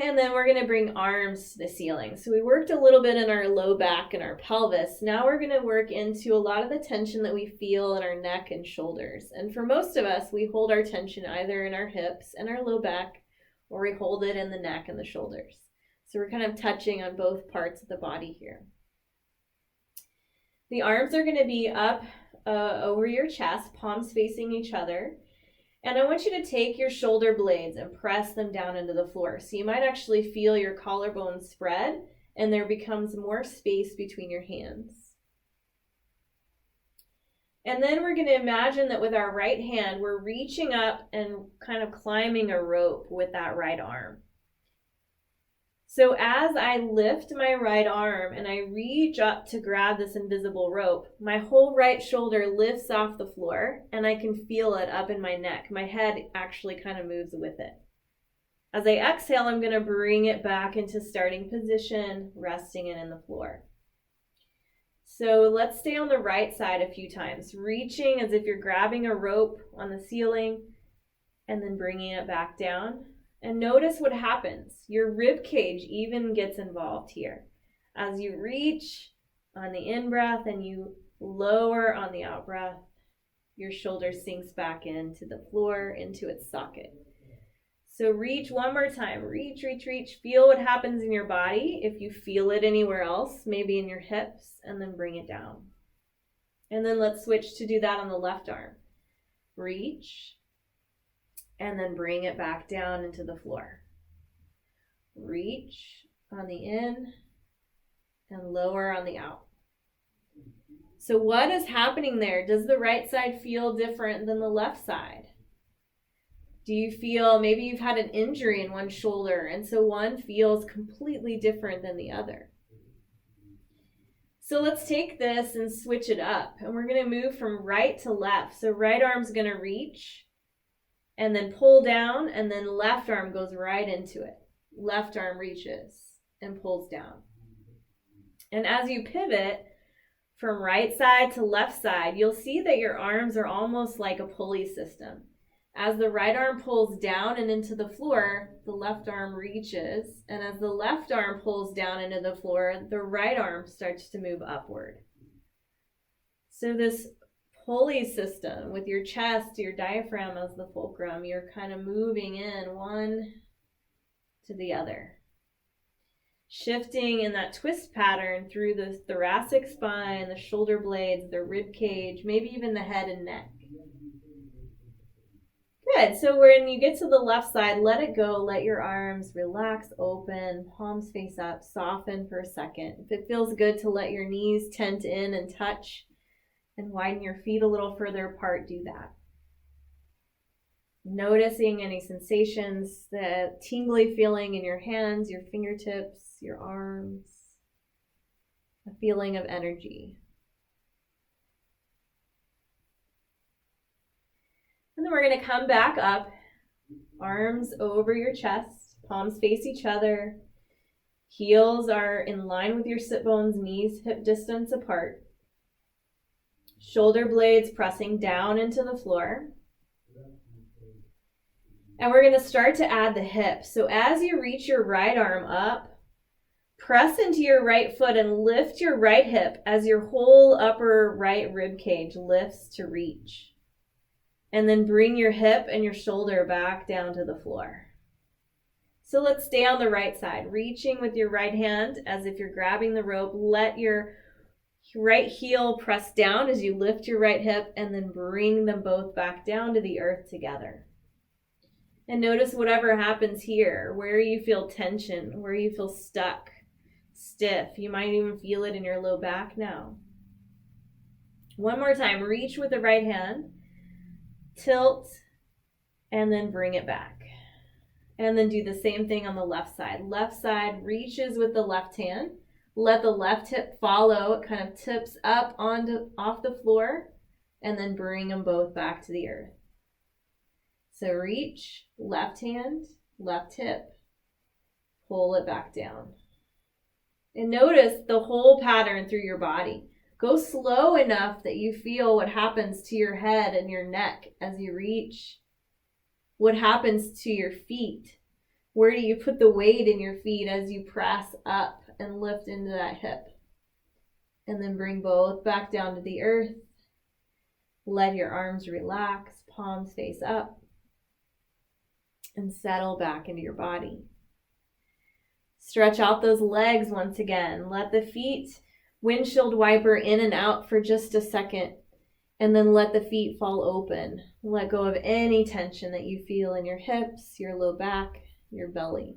And then we're going to bring arms to the ceiling. So we worked a little bit in our low back and our pelvis. Now we're going to work into a lot of the tension that we feel in our neck and shoulders. And for most of us, we hold our tension either in our hips and our low back, or we hold it in the neck and the shoulders. So we're kind of touching on both parts of the body here. The arms are going to be up over your chest, palms facing each other. And I want you to take your shoulder blades and press them down into the floor. So you might actually feel your collarbone spread and there becomes more space between your hands. And then we're going to imagine that with our right hand, we're reaching up and kind of climbing a rope with that right arm. So as I lift my right arm and I reach up to grab this invisible rope, my whole right shoulder lifts off the floor and I can feel it up in my neck. My head actually kind of moves with it. As I exhale, I'm going to bring it back into starting position, resting it in the floor. So let's stay on the right side a few times, reaching as if you're grabbing a rope on the ceiling and then bringing it back down. And notice what happens. Your rib cage even gets involved here. As you reach on the in-breath and you lower on the out-breath, your shoulder sinks back into the floor, into its socket. So reach one more time. Reach, reach, reach. Feel what happens in your body. If you feel it anywhere else, maybe in your hips, and then bring it down. And then let's switch to do that on the left arm. Reach. And then bring it back down into the floor. Reach on the in and lower on the out. So what is happening there? Does the right side feel different than the left side? Do you feel maybe you've had an injury in one shoulder and so one feels completely different than the other? So let's take this and switch it up. And we're going to move from right to left. So right arm's going to reach and then pull down, and then left arm goes right into it. Left arm reaches and pulls down. And as you pivot from right side to left side, you'll see that your arms are almost like a pulley system. As the right arm pulls down and into the floor, the left arm reaches. And as the left arm pulls down into the floor, the right arm starts to move upward. So this pulley system with your chest, your diaphragm as the fulcrum, you're kind of moving in one to the other. Shifting in that twist pattern through the thoracic spine, the shoulder blades, the rib cage, maybe even the head and neck. Good. So when you get to the left side, let it go. Let your arms relax, open, palms face up, soften for a second. If it feels good to let your knees tent in and touch and widen your feet a little further apart, do that. Noticing any sensations, the tingly feeling in your hands, your fingertips, your arms, a feeling of energy. And then we're going to come back up, arms over your chest, palms face each other, heels are in line with your sit bones, knees hip distance apart. Shoulder blades pressing down into the floor. And we're going to start to add the hips. So as you reach your right arm up, press into your right foot and lift your right hip as your whole upper right rib cage lifts to reach. And then bring your hip and your shoulder back down to the floor. So let's stay on the right side, reaching with your right hand as if you're grabbing the rope. Let your right heel press down as you lift your right hip and then bring them both back down to the earth together. And notice whatever happens here, where you feel tension, where you feel stuck, stiff. You might even feel it in your low back now. One more time, reach with the right hand, tilt, and then bring it back. And then do the same thing on the left side. Left side reaches with the left hand. Let the left hip follow. It kind of tips up off the floor, and then bring them both back to the earth. So reach, left hand, left hip, pull it back down. And notice the whole pattern through your body. Go slow enough that you feel what happens to your head and your neck as you reach, what happens to your feet, Where do you put the weight in your feet as you press up and lift into that hip? And then bring both back down to the earth. Let your arms relax, palms face up, and settle back into your body. Stretch out those legs once again. Let the feet windshield wiper in and out for just a second, and then let the feet fall open. Let go of any tension that you feel in your hips, your low back, your belly.